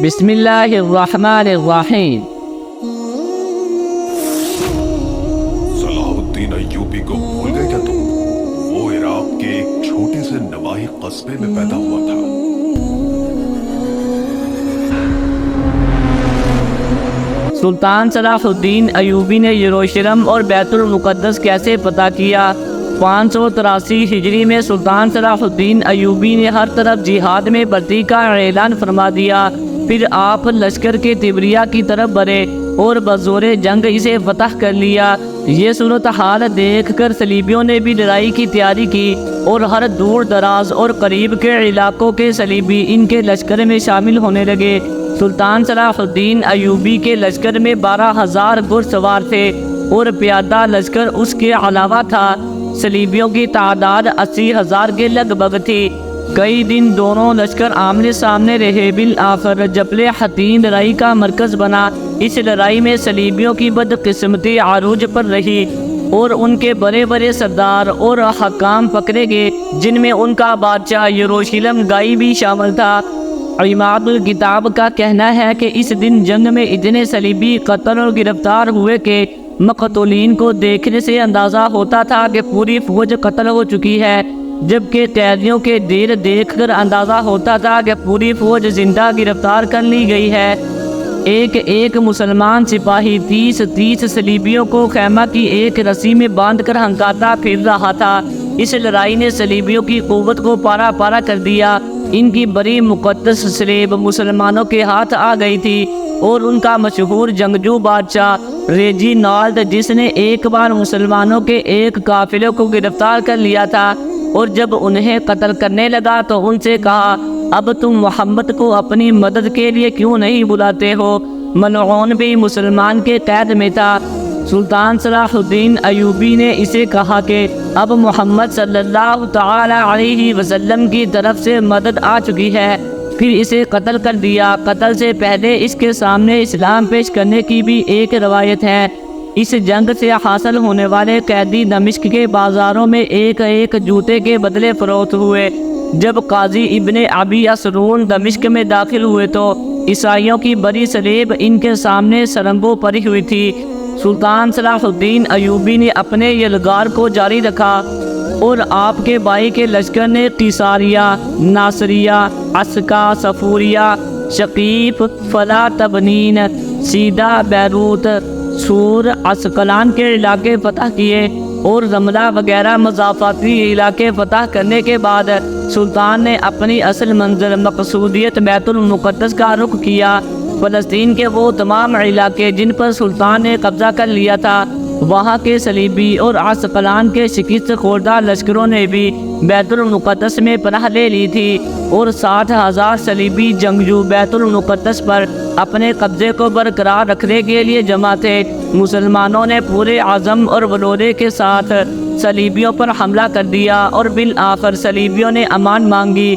بسم اللہ الرحمن الرحیم۔ صلاح الدین ایوبی کو بھول گئے کیا تم؟ وہ عراق کے ایک چھوٹے سے نواحی قصبے میں پیدا ہوا تھا۔ سلطان صلاح الدین ایوبی نے یروشلم اور بیت المقدس کیسے فتح کیا؟ 583 ہجری میں سلطان صلاح الدین ایوبی نے ہر طرف جہاد میں بھرتی کا اعلان فرما دیا۔ پھر آپ لشکر کے تبریہ کی طرف بڑھے اور بزور جنگ اسے فتح کر لیا۔ یہ صورتحال دیکھ کر صلیبیوں نے بھی لڑائی کی تیاری کی اور ہر دور دراز اور قریب کے علاقوں کے صلیبی ان کے لشکر میں شامل ہونے لگے۔ سلطان صلاح الدین ایوبی کے لشکر میں 12,000 گھڑ سوار تھے اور پیادہ لشکر اس کے علاوہ تھا۔ صلیبیوں کی تعداد 80,000 کے لگ بھگ تھی۔ کئی دن دونوں لشکر آمنے سامنے رہے، بالآخر جبل حطین لڑائی کا مرکز بنا۔ اس لڑائی میں صلیبیوں کی بدقسمتی عروج پر رہی اور ان کے بڑے بڑے سردار اور حکام پکڑے گئے، جن میں ان کا بادشاہ یروشلم گائی بھی شامل تھا۔ عماد الکتاب کا کہنا ہے کہ اس دن جنگ میں اتنے صلیبی قتل اور گرفتار ہوئے کہ مقتولین کو دیکھنے سے اندازہ ہوتا تھا کہ پوری فوج قتل ہو چکی ہے، جبکہ قیدیوں کے ڈھیر دیکھ کر اندازہ ہوتا تھا کہ پوری فوج زندہ گرفتار کر لی گئی ہے۔ ایک مسلمان سپاہی 30 صلیبیوں کو خیمہ کی ایک رسی میں باندھ کر ہنکاتا پھر رہا تھا۔ اس لڑائی نے صلیبیوں کی قوت کو پارا پارا کر دیا۔ ان کی بڑی مقدس سلیب مسلمانوں کے ہاتھ آ گئی تھی اور ان کا مشہور جنگجو بادشاہ ریجینالڈ، جس نے ایک بار مسلمانوں کے ایک قافلے کو گرفتار کر لیا تھا اور جب انہیں قتل کرنے لگا تو ان سے کہا، اب تم محمد کو اپنی مدد کے لیے کیوں نہیں بلاتے ہو؟ ملعون بھی مسلمان کے قید میں تھا۔ سلطان صلاح الدین ایوبی نے اسے کہا کہ اب محمد صلی اللہ تعالی علیہ وسلم کی طرف سے مدد آ چکی ہے، پھر اسے قتل کر دیا۔ قتل سے پہلے اس کے سامنے اسلام پیش کرنے کی بھی ایک روایت ہے۔ اس جنگ سے حاصل ہونے والے قیدی دمشق کے بازاروں میں ایک جوتے کے بدلے فروخت ہوئے۔ جب قاضی ابن ابی اسرون دمشق میں داخل ہوئے تو عیسائیوں کی بڑی صلیب ان کے سامنے سرنگوں پڑی ہوئی تھی۔ سلطان صلاح الدین ایوبی نے اپنے یلغار کو جاری رکھا اور آپ کے بھائی کے لشکر نے قیصاریہ، ناصریہ، عسکا، صفوریہ، شقیف، فلا تبنین، سیدہ، بیروت، سور، عسقلان کے علاقے فتح کیے اور رملہ وغیرہ مضافاتی علاقے فتح کرنے کے بعد سلطان نے اپنی اصل منزل مقصودیت بیت المقدس کا رخ کیا۔ فلسطین کے وہ تمام علاقے جن پر سلطان نے قبضہ کر لیا تھا، وہاں کے صلیبی اور عسقلان کے شکست خوردہ لشکروں نے بھی بیت المقدس میں پناہ لے لی تھی اور 60,000 صلیبی جنگجو بیت المقدس پر اپنے قبضے کو برقرار رکھنے کے لیے جمع تھے۔ مسلمانوں نے پورے عزم اور ولولے کے ساتھ صلیبیوں پر حملہ کر دیا اور بالآخر صلیبیوں نے امان مانگی۔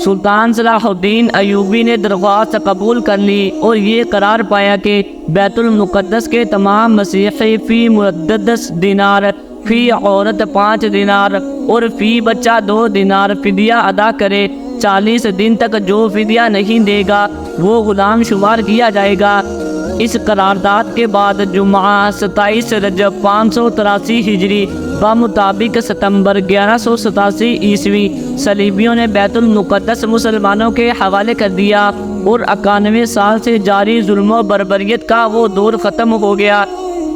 سلطان صلاح الدین ایوبی نے درخواست قبول کر لی اور یہ قرار پایا کہ بیت المقدس کے تمام مسیحی فی مردد 10 دینار، فی عورت 5 دینار اور فی بچہ 2 دینار فدیہ ادا کرے۔ 40 دن تک جو فدیہ نہیں دے گا وہ غلام شمار کیا جائے گا۔ اس قرارداد کے بعد جمعہ 27 رجب 583 ہجری بمطابق ستمبر 1187 عیسوی صلیبیوں نے بیت المقدس مسلمانوں کے حوالے کر دیا اور 91 سال سے جاری ظلم و بربریت کا وہ دور ختم ہو گیا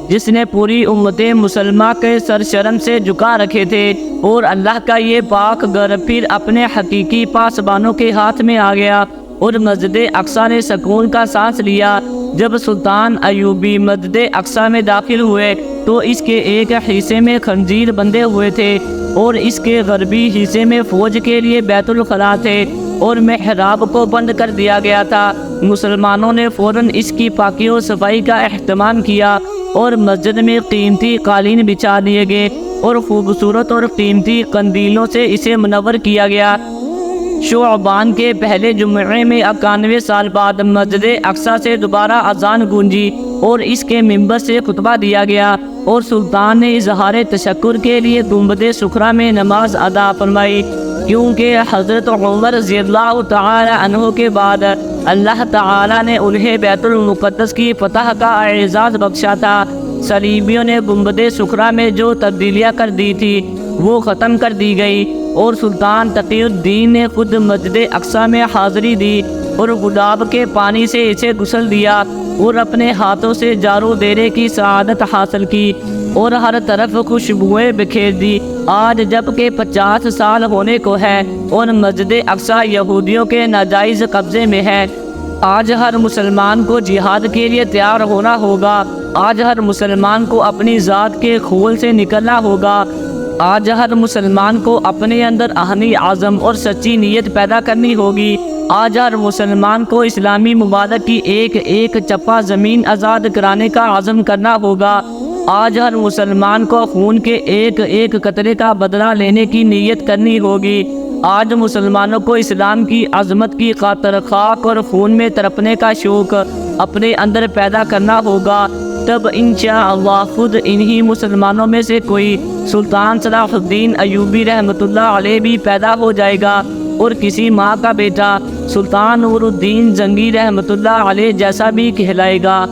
جس نے پوری امت مسلمہ کے سر شرم سے جھکا رکھے تھے، اور اللہ کا یہ پاک گھر پھر اپنے حقیقی پاسبانوں کے ہاتھ میں آ گیا اور مسجد اقصیٰ نے سکون کا سانس لیا۔ جب سلطان ایوبی مسجد اقصیٰ میں داخل ہوئے تو اس کے ایک حصے میں خنزیر بندھے ہوئے تھے اور اس کے غربی حصے میں فوج کے لیے بیت الخلاء تھے اور محراب کو بند کر دیا گیا تھا۔ مسلمانوں نے فوراً اس کی پاکی و صفائی کا اہتمام کیا اور مسجد میں قیمتی قالین بچھا دیے گئے اور خوبصورت اور قیمتی قندیلوں سے اسے منور کیا گیا۔ شعبان کے پہلے جمعے میں 91 سال بعد مسجد اقصیٰ سے دوبارہ اذان گونجی اور اس کے منبر سے خطبہ دیا گیا اور سلطان نے اظہار تشکر کے لیے گنبد صخرہ میں نماز ادا فرمائی، کیونکہ حضرت عمر رضی اللہ تعالی عنہ کے بعد اللہ تعالیٰ نے انہیں بیت المقدس کی فتح کا اعزاز بخشا تھا۔ صلیبیوں نے گنبد صخرہ میں جو تبدیلیاں کر دی تھی وہ ختم کر دی گئی، اور سلطان تقی الدین نے خود مسجد اقصیٰ میں حاضری دی اور گلاب کے پانی سے اسے غسل دیا اور اپنے ہاتھوں سے جارو دینے کی سعادت حاصل کی اور ہر طرف خوشبوئیں بکھیر دی۔ آج جب کہ 50 سال ہونے کو ہے اور مسجد اقصیٰ یہودیوں کے ناجائز قبضے میں ہے، آج ہر مسلمان کو جہاد کے لیے تیار ہونا ہوگا۔ آج ہر مسلمان کو اپنی ذات کے خول سے نکلنا ہوگا۔ آج ہر مسلمان کو اپنے اندر اہمی عزم اور سچی نیت پیدا کرنی ہوگی۔ آج ہر مسلمان کو اسلامی ممالک کی ایک ایک چپا زمین آزاد کرانے کا عزم کرنا ہوگا۔ آج ہر مسلمان کو خون کے ایک ایک قطرے کا بدلہ لینے کی نیت کرنی ہوگی۔ آج مسلمانوں کو اسلام کی عظمت کی خاطر خاک اور خون میں تڑپنے کا شوق اپنے اندر پیدا کرنا ہوگا۔ تب انشاءاللہ خود انہی مسلمانوں میں سے کوئی سلطان صلاح الدین ایوبی رحمۃ اللہ علیہ بھی پیدا ہو جائے گا، اور کسی ماں کا بیٹا سلطان نور الدین زنگی رحمۃ اللہ علیہ جیسا بھی کہلائے گا۔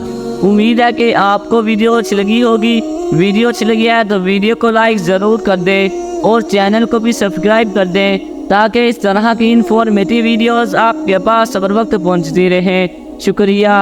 امید ہے کہ آپ کو ویڈیو اچھی لگی ہوگی۔ ویڈیو اچھی لگی ہے تو ویڈیو کو لائک ضرور کر دیں اور چینل کو بھی سبسکرائب کر دیں تاکہ اس طرح کی انفارمیٹیو ویڈیوز آپ کے پاس ہر وقت پہنچتی رہیں۔ شکریہ۔